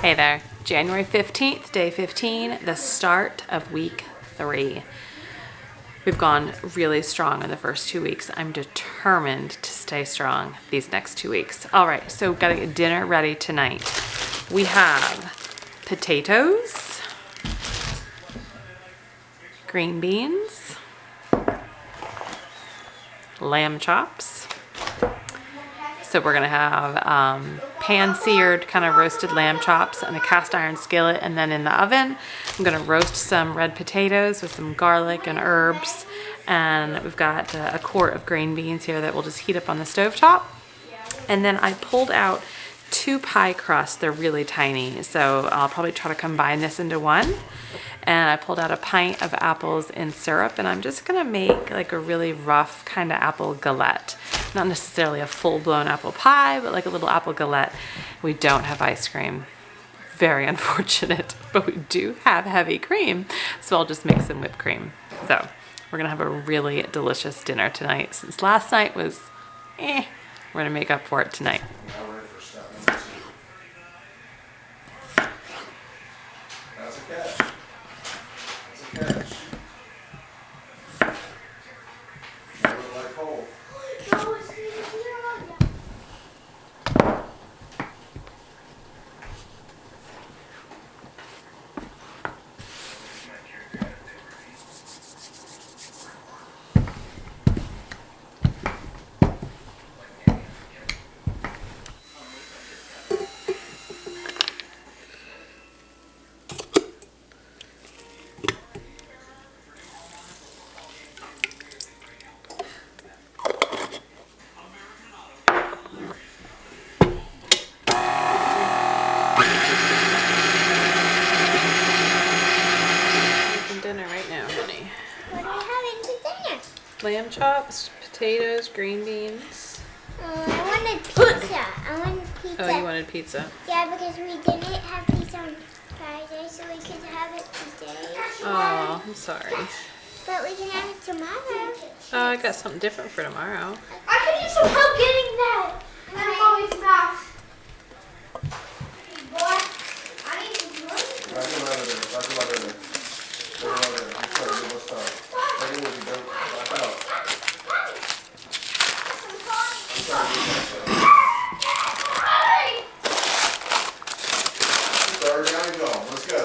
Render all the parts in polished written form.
Hey there, January 15th, day 15, the start of week 3. We've gone really strong in the first 2 weeks. I'm determined to stay strong these next 2 weeks. All right, so gotta get dinner ready tonight. We have potatoes, green beans, lamb chops. So we're gonna have pan-seared kind of roasted lamb chops in a cast iron skillet, and then in the oven I'm gonna roast some red potatoes with some garlic and herbs, and we've got a quart of green beans here that we'll just heat up on the stovetop. And then I pulled out 2 pie crusts. They're really tiny, so I'll probably try to combine this into one. And I pulled out a pint of apples in syrup, and I'm just gonna make like a really rough kind of apple galette. Not necessarily a full-blown apple pie, but like a little apple galette. We don't have ice cream. Very unfortunate, but we do have heavy cream, so I'll just make some whipped cream. So we're gonna have a really delicious dinner tonight. Since last night was we're gonna make up for it tonight. That's a catch. That's a catch. Never let it hold. Dinner right now, honey. What are we having for dinner? Lamb chops, potatoes, green beans. I wanted pizza. Oh, you wanted pizza? Yeah, because we didn't have pizza on Friday, so we could have it today. Oh, I'm sorry. But we can have it tomorrow. Oh, I got something different for tomorrow. I could use some help getting that. I'm always back. I need some money. Back him out of there. Back him out of there. Back him out of there. He's trying to give us time. Take it with you, don't back out. I'm trying to get this out. Start down and go. Let's go.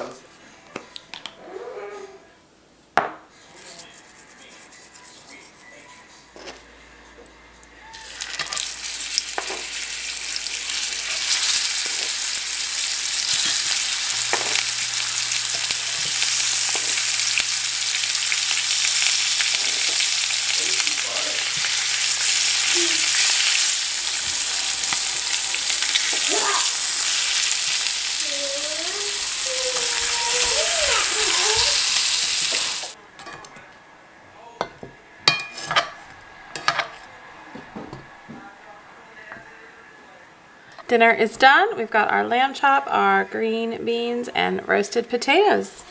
Dinner is done. We've got our lamb chop, our green beans, and roasted potatoes.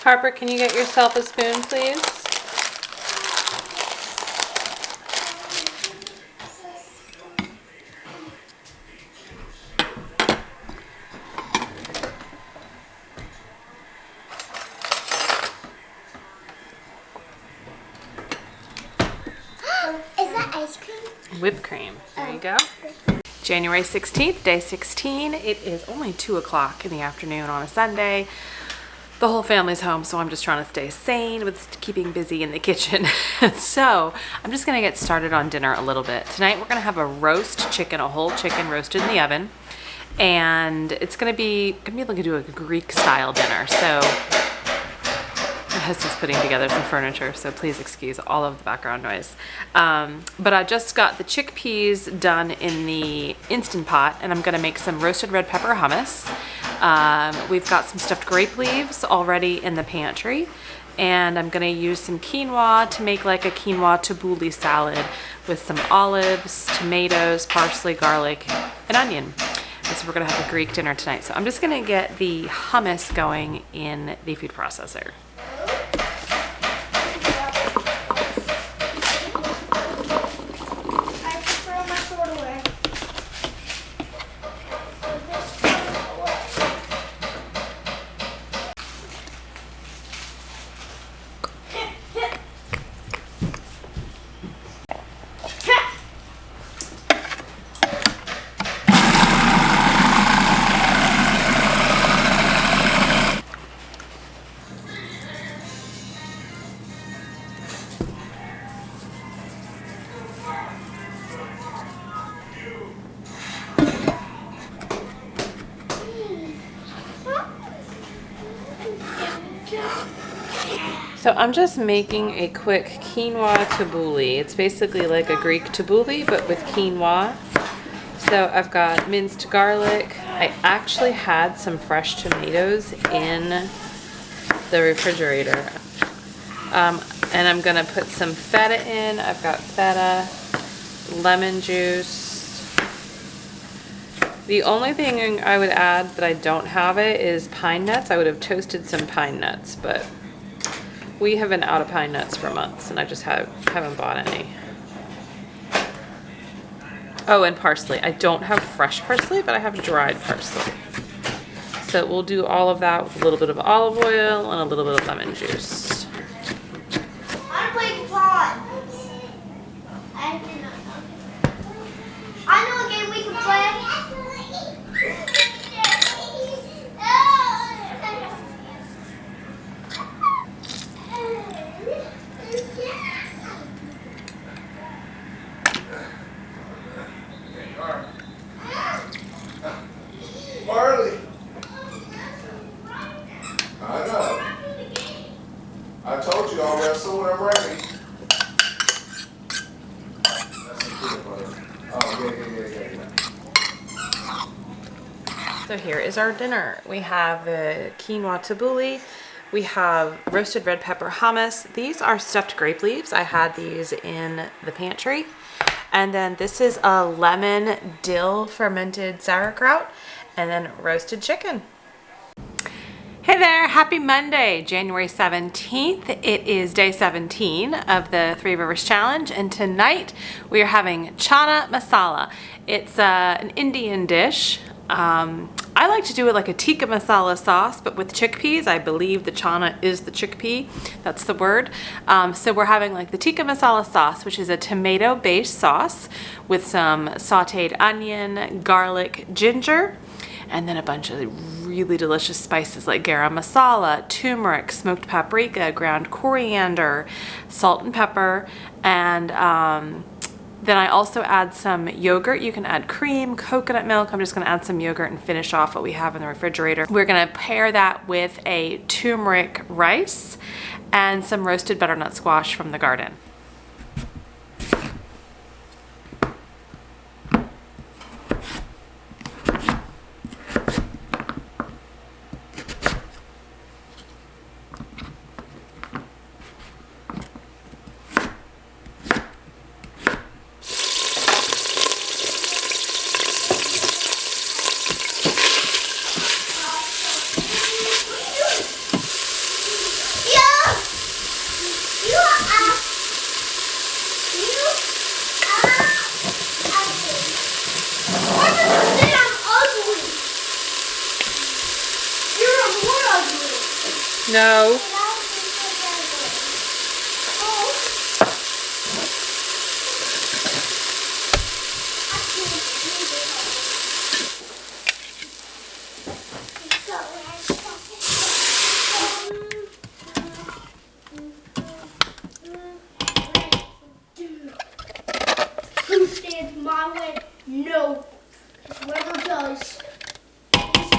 Harper, can you get yourself a spoon, please? Is that ice cream? Whipped cream. There you go. January 16th, day 16. It is only 2 o'clock in the afternoon on a Sunday. The whole family's home, so I'm just trying to stay sane with keeping busy in the kitchen. So I'm just gonna get started on dinner a little bit. Tonight we're gonna have a roast chicken, a whole chicken roasted in the oven. And it's gonna be looking to do a Greek style dinner. So my husband's putting together some furniture, so please excuse all of the background noise. But I just got the chickpeas done in the Instant Pot, and I'm gonna make some roasted red pepper hummus. We've got some stuffed grape leaves already in the pantry, and I'm gonna use some quinoa to make like a quinoa tabbouleh salad with some olives, tomatoes, parsley, garlic, and onion. And so we're gonna have a Greek dinner tonight. So I'm just gonna get the hummus going in the food processor. So I'm just making a quick quinoa tabbouleh. It's basically like a Greek tabbouleh, but with quinoa. So I've got minced garlic. I actually had some fresh tomatoes in the refrigerator. And I'm gonna put some feta in. I've got feta, lemon juice. The only thing I would add that I don't have it is pine nuts. I would have toasted some pine nuts, but we have been out of pine nuts for months and I just haven't bought any. Oh, and parsley. I don't have fresh parsley, but I have dried parsley. So we'll do all of that with a little bit of olive oil and a little bit of lemon juice. I play guitar. I know a game we can play. Marley. I know. I told you I'll wrestle when I'm ready. That's some peanut butter. Oh, yeah. So here is our dinner. We have the quinoa tabbouleh. We have roasted red pepper hummus. These are stuffed grape leaves. I had these in the pantry. And then this is a lemon dill fermented sauerkraut. And then roasted chicken. Hey there, happy Monday, January 17th. It is day 17 of the Three Rivers Challenge, and tonight we are having Chana masala. It's an Indian dish. I like to do it like a tikka masala sauce, but with chickpeas. I believe the chana is the chickpea. That's the word. So we're having like the tikka masala sauce, which is a tomato-based sauce with some sauteed onion, garlic, ginger, and then a bunch of really delicious spices like garam masala, turmeric, smoked paprika, ground coriander, salt and pepper, and then I also add some yogurt. You can add cream, coconut milk. I'm just gonna add some yogurt and finish off what we have in the refrigerator. We're gonna pair that with a turmeric rice and some roasted butternut squash from the garden. No. Who stands my way? No. Whoever does.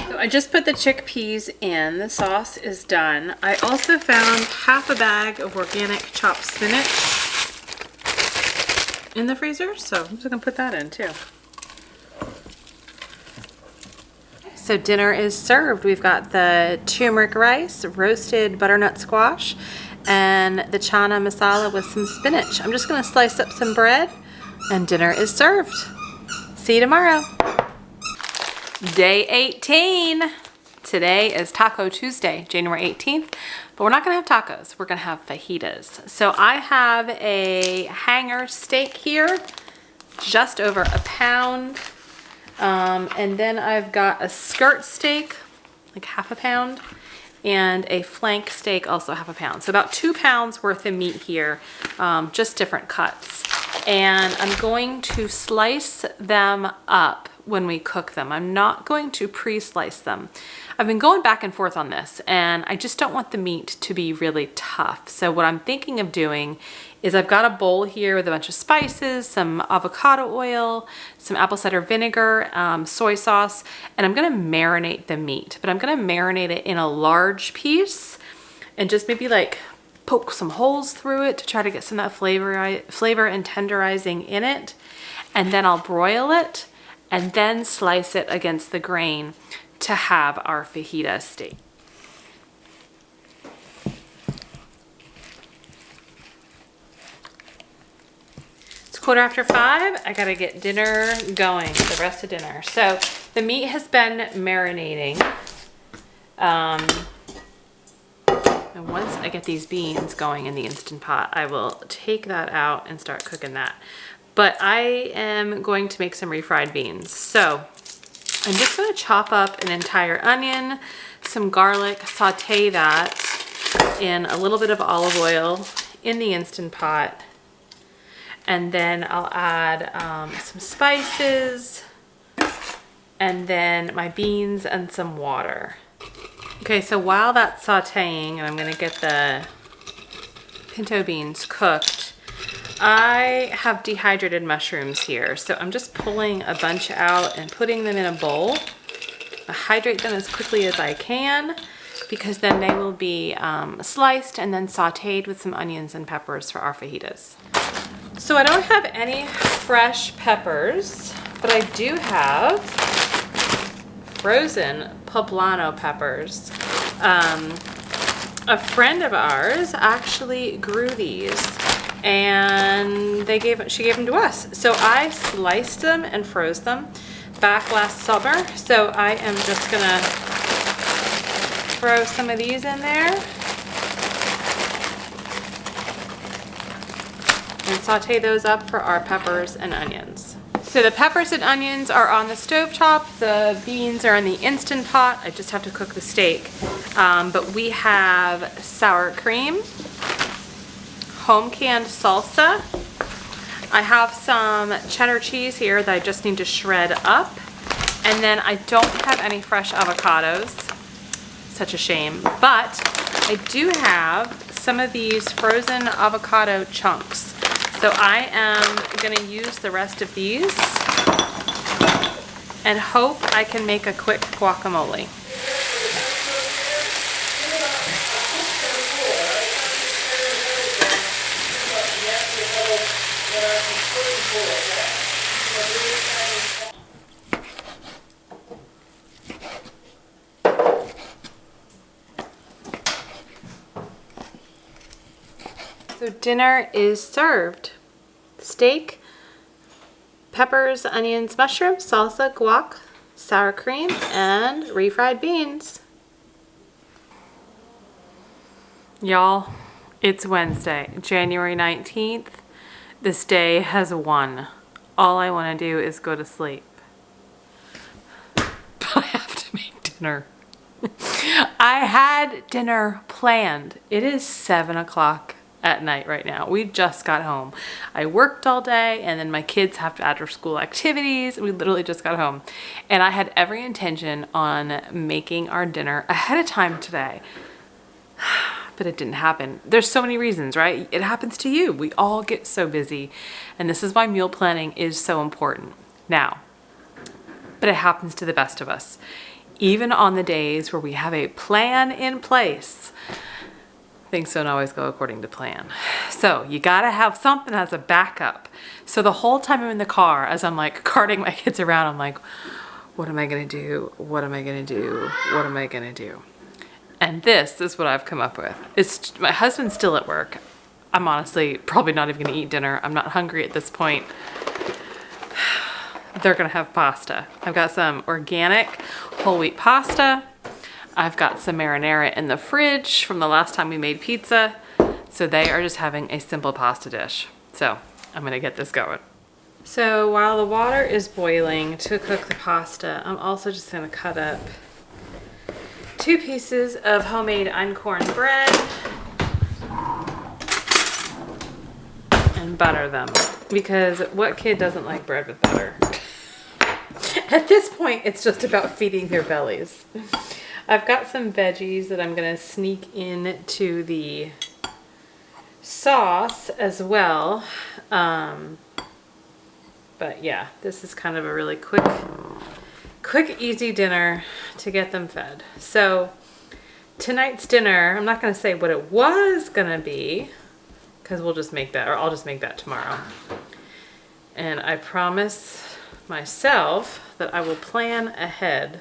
So I just put the chickpeas in. The sauce is done. I also found half a bag of organic chopped spinach in the freezer, so I'm just gonna put that in too. So dinner is served. We've got the turmeric rice, roasted butternut squash, and the chana masala with some spinach. I'm just gonna slice up some bread and dinner is served. See you tomorrow. Day 18. Today is Taco Tuesday, January 18th, but we're not gonna have tacos. We're gonna have fajitas. So I have a hanger steak here, just over a pound. And then I've got a skirt steak, like half a pound, and a flank steak, also half a pound. So about 2 pounds worth of meat here, just different cuts. And I'm going to slice them up when we cook them. I'm not going to pre-slice them. I've been going back and forth on this, and I just don't want the meat to be really tough. So what I'm thinking of doing is I've got a bowl here with a bunch of spices, some avocado oil, some apple cider vinegar, soy sauce, and I'm gonna marinate the meat, but I'm gonna marinate it in a large piece and just maybe like poke some holes through it to try to get some of that flavor and tenderizing in it. And then I'll broil it and then slice it against the grain to have our fajita steak. It's 5:15. I gotta get dinner going, the rest of dinner. So the meat has been marinating. And once I get these beans going in the Instant Pot, I will take that out and start cooking that. But I am going to make some refried beans. So I'm just gonna chop up an entire onion, some garlic, saute that in a little bit of olive oil in the Instant Pot. And then I'll add some spices and then my beans and some water. Okay, so while that's sauteing and I'm gonna get the pinto beans cooked, I have dehydrated mushrooms here. So I'm just pulling a bunch out and putting them in a bowl. I hydrate them as quickly as I can because then they will be sliced and then sauteed with some onions and peppers for our fajitas. So I don't have any fresh peppers, but I do have frozen poblano peppers. A friend of ours actually grew these and she gave them to us. So I sliced them and froze them back last summer. So I am just gonna throw some of these in there and saute those up for our peppers and onions. So the peppers and onions are on the stovetop. The beans are in the Instant Pot. I just have to cook the steak. But we have sour cream, home canned salsa. I have some cheddar cheese here that I just need to shred up. And then I don't have any fresh avocados. Such a shame. But I do have some of these frozen avocado chunks. So I am gonna use the rest of these and hope I can make a quick guacamole. So dinner is served. Steak, peppers, onions, mushrooms, salsa, guac, sour cream, and refried beans. Y'all, it's Wednesday, January 19th. This day has won. All I want to do is go to sleep. But I have to make dinner. I had dinner planned. It is 7 o'clock at night right now. We just got home. I worked all day and then my kids have after school activities. We literally just got home and I had every intention on making our dinner ahead of time today, but it didn't happen. There's so many reasons, right? It happens to you. We all get so busy and this is why meal planning is so important now, but it happens to the best of us. Even on the days where we have a plan in place, things don't always go according to plan. So you gotta have something as a backup. So the whole time I'm in the car, as I'm like carting my kids around, I'm like, what am I gonna do? What am I gonna do? What am I gonna do? And this is what I've come up with. My husband's still at work. I'm honestly probably not even gonna eat dinner. I'm not hungry at this point. They're gonna have pasta. I've got some organic whole wheat pasta. I've got some marinara in the fridge from the last time we made pizza. So they are just having a simple pasta dish. So I'm gonna get this going. So while the water is boiling to cook the pasta, I'm also just gonna cut up 2 pieces of homemade uncorned bread and butter them. Because what kid doesn't like bread with butter? At this point, it's just about feeding their bellies. I've got some veggies that I'm gonna sneak into the sauce as well. But yeah, this is kind of a really quick, easy dinner to get them fed. So tonight's dinner, I'm not going to say what it was going to be because we'll just make that, or I'll just make that tomorrow. And I promise myself that I will plan ahead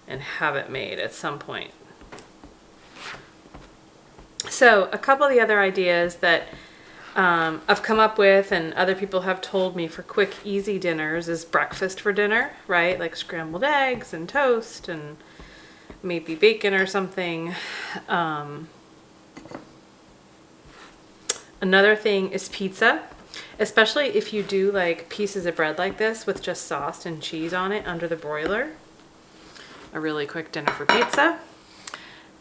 and have it made at some point. So a couple of the other ideas that I've come up with and other people have told me for quick, easy dinners is breakfast for dinner, right? Like scrambled eggs and toast and maybe bacon or something. Another thing is pizza, especially if you do like pieces of bread like this with just sauce and cheese on it under the broiler. A really quick dinner for pizza.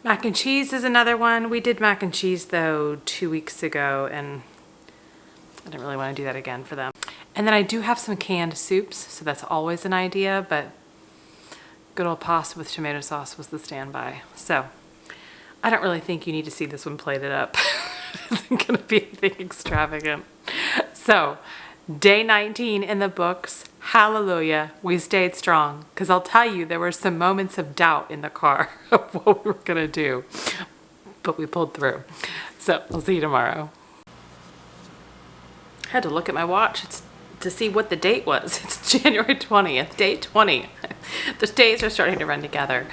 Mac and cheese is another one. We did mac and cheese though 2 weeks ago and I didn't really want to do that again for them. And then I do have some canned soups, so that's always an idea, but good old pasta with tomato sauce was the standby. So I don't really think you need to see this one plated up. It isn't going to be anything extravagant. So day 19 in the books. Hallelujah. We stayed strong, because I'll tell you, there were some moments of doubt in the car of what we were going to do, but we pulled through. So I'll see you tomorrow. I had to look at my watch to see what the date was. It's January 20th, day 20. The days are starting to run together.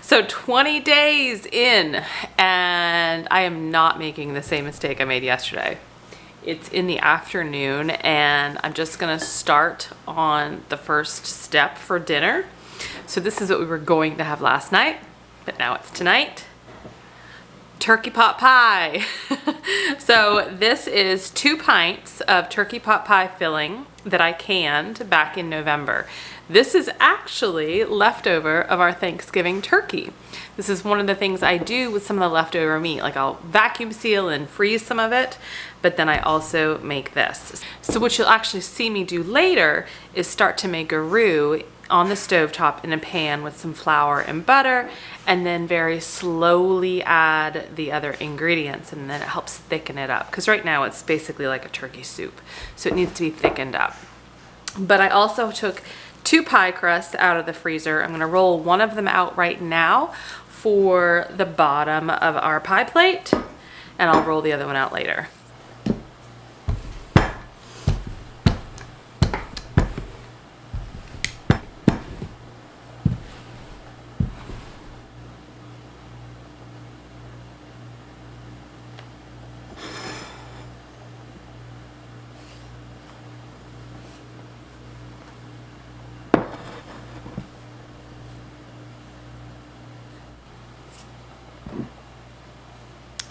So 20 days in, and I am not making the same mistake I made yesterday. It's in the afternoon, and I'm just gonna start on the first step for dinner. So this is what we were going to have last night, but now it's tonight. Turkey pot pie. So this is 2 pints of turkey pot pie filling that I canned back in November. This is actually leftover of our Thanksgiving turkey. This is one of the things I do with some of the leftover meat. Like I'll vacuum seal and freeze some of it, but then I also make this. So what you'll actually see me do later is start to make a roux on the stovetop in a pan with some flour and butter, and then very slowly add the other ingredients, and then it helps thicken it up. Because right now it's basically like a turkey soup, so it needs to be thickened up. But I also took 2 pie crusts out of the freezer. I'm gonna roll one of them out right now for the bottom of our pie plate, and I'll roll the other one out later.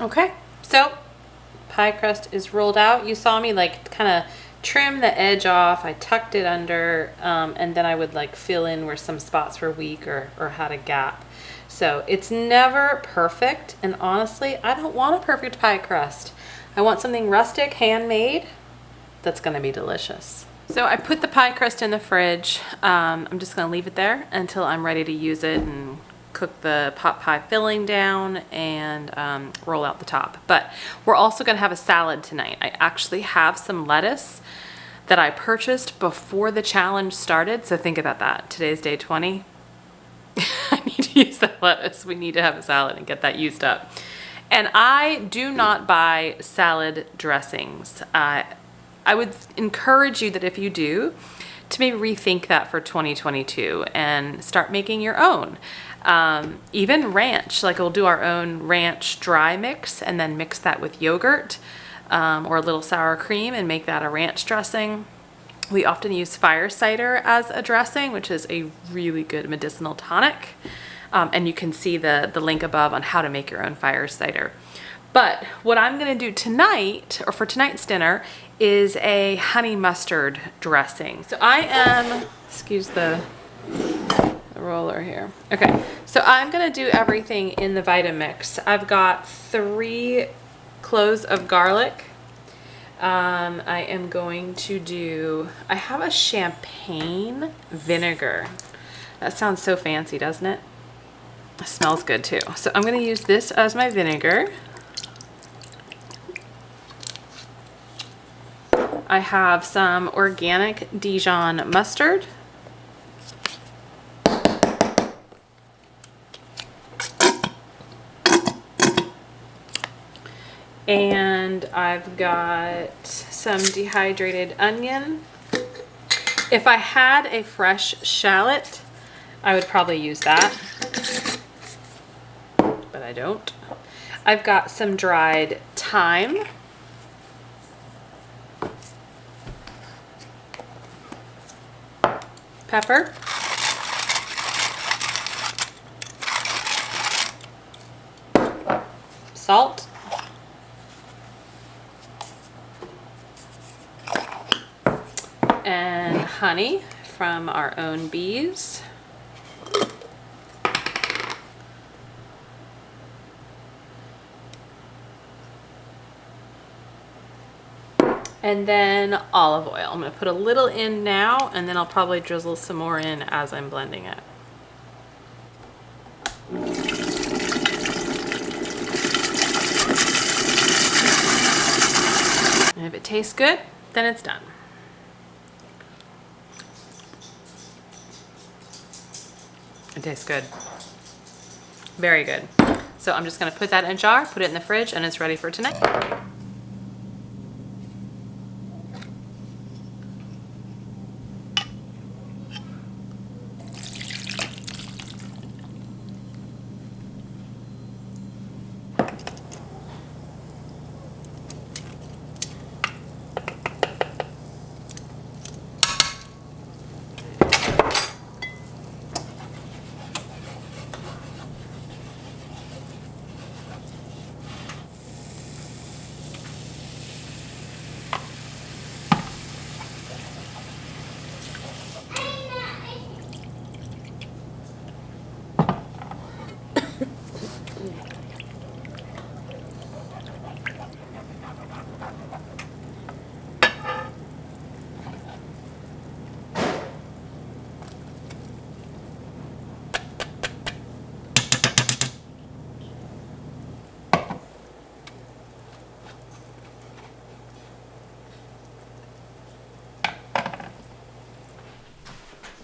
Okay, so pie crust is rolled out. You saw me like kind of trim the edge off. I tucked it under, and then I would like fill in where some spots were weak or had a gap. So it's never perfect, and honestly, I don't want a perfect pie crust. I want something rustic, handmade, that's gonna be delicious. So I put the pie crust in the fridge. I'm just gonna leave it there until I'm ready to use it and cook the pot pie filling down and roll out the top. But we're also gonna have a salad tonight. I actually have some lettuce that I purchased before the challenge started. So think about that. Today's day 20. I need to use that lettuce. We need to have a salad and get that used up. And I do not buy salad dressings. I would encourage you that if you do, to maybe rethink that for 2022 and start making your own. Even ranch, like we'll do our own ranch dry mix and then mix that with yogurt or a little sour cream and make that a ranch dressing. We often use fire cider as a dressing, which is a really good medicinal tonic. And you can see the link above on how to make your own fire cider. But what I'm gonna do tonight, or for tonight's dinner, is a honey mustard dressing. So I am, excuse the roller here. Okay, so I'm gonna do everything in the Vitamix. I've got 3 cloves of garlic. I am going to do, I have a champagne vinegar. That sounds so fancy, doesn't it? It smells good too. So I'm gonna use this as my vinegar. I have some organic Dijon mustard. And I've got some dehydrated onion. If I had a fresh shallot, I would probably use that, but I don't. I've got some dried thyme. Pepper. Salt. And honey from our own bees. And then olive oil. I'm going to put a little in now, and then I'll probably drizzle some more in as I'm blending it. And if it tastes good, then it's done. It tastes good. Very good. So I'm just going to put that in a jar, put it in the fridge, and it's ready for tonight.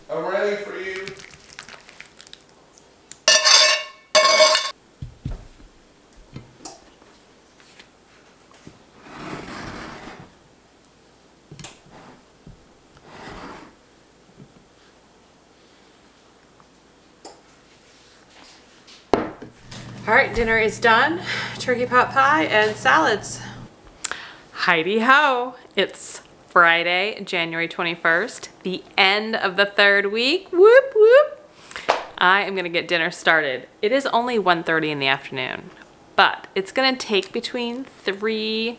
I'm ready for you. All right, dinner is done. Turkey pot pie and salads. Heidi ho! It's Friday, January 21st, the end of the third week. Whoop, whoop. I am gonna get dinner started. It is only 1:30 in the afternoon, but it's gonna take between 3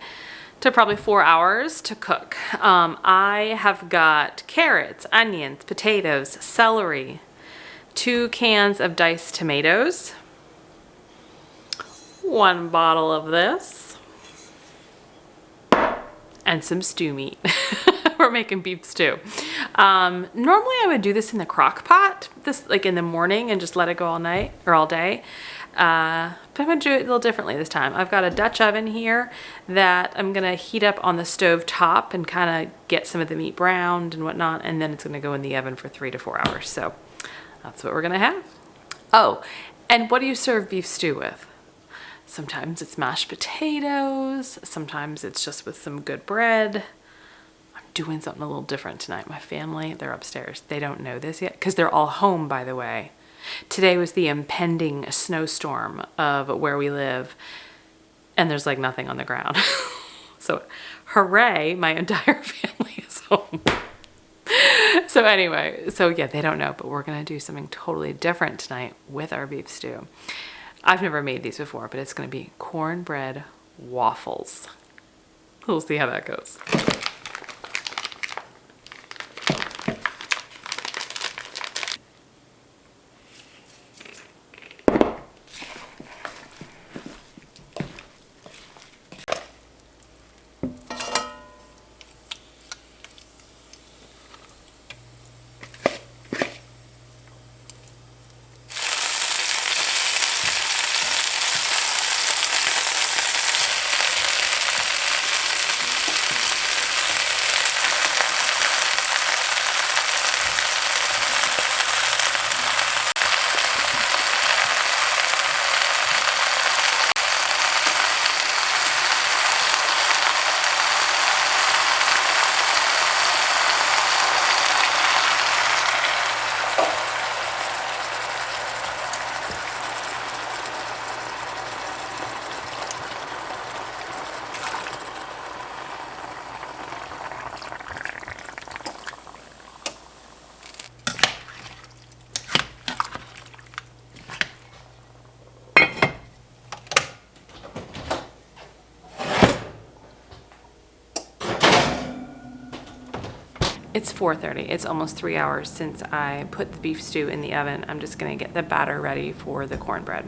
to probably 4 hours to cook. I have got carrots, onions, potatoes, celery, 2 cans of diced tomatoes, 1 bottle of this, and some stew meat. We're making beef stew. Normally I would do this in the crock pot, this like in the morning and just let it go all night or all day. But I'm gonna do it a little differently this time. I've got a Dutch oven here that I'm gonna heat up on the stove top and kind of get some of the meat browned and whatnot, and then it's gonna go in the oven for 3 to 4 hours. So that's what we're gonna have. Oh, and what do you serve beef stew with? Sometimes it's mashed potatoes, sometimes it's just with some good bread. I'm doing something a little different tonight. My family, they're upstairs. They don't know this yet because they're all home, by the way. Today was the impending snowstorm of where we live, and there's like nothing on the ground. So hooray, my entire family is home. So anyway, so yeah, they don't know, but we're gonna do something totally different tonight with our beef stew. I've never made these before, but it's gonna be cornbread waffles. We'll see how that goes. It's 4:30. It's almost 3 hours since I put the beef stew in the oven. I'm just gonna get the batter ready for the cornbread.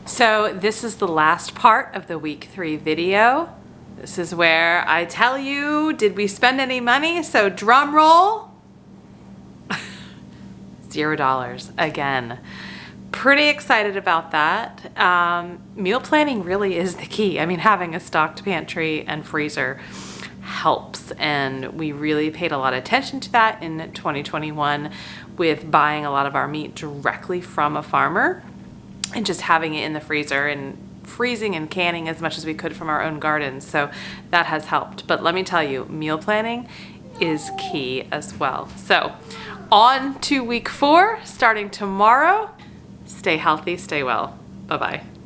So this is the last part of the week 3 video. This is where I tell you, did we spend any money? So drum roll. $0 again. Pretty excited about that. Meal planning really is the key. I mean, having a stocked pantry and freezer helps, and we really paid a lot of attention to that in 2021 with buying a lot of our meat directly from a farmer and just having it in the freezer and freezing and canning as much as we could from our own gardens. So that has helped. But let me tell you, meal planning is key as well. So on to week 4, starting tomorrow. Stay healthy, stay well. Bye-bye.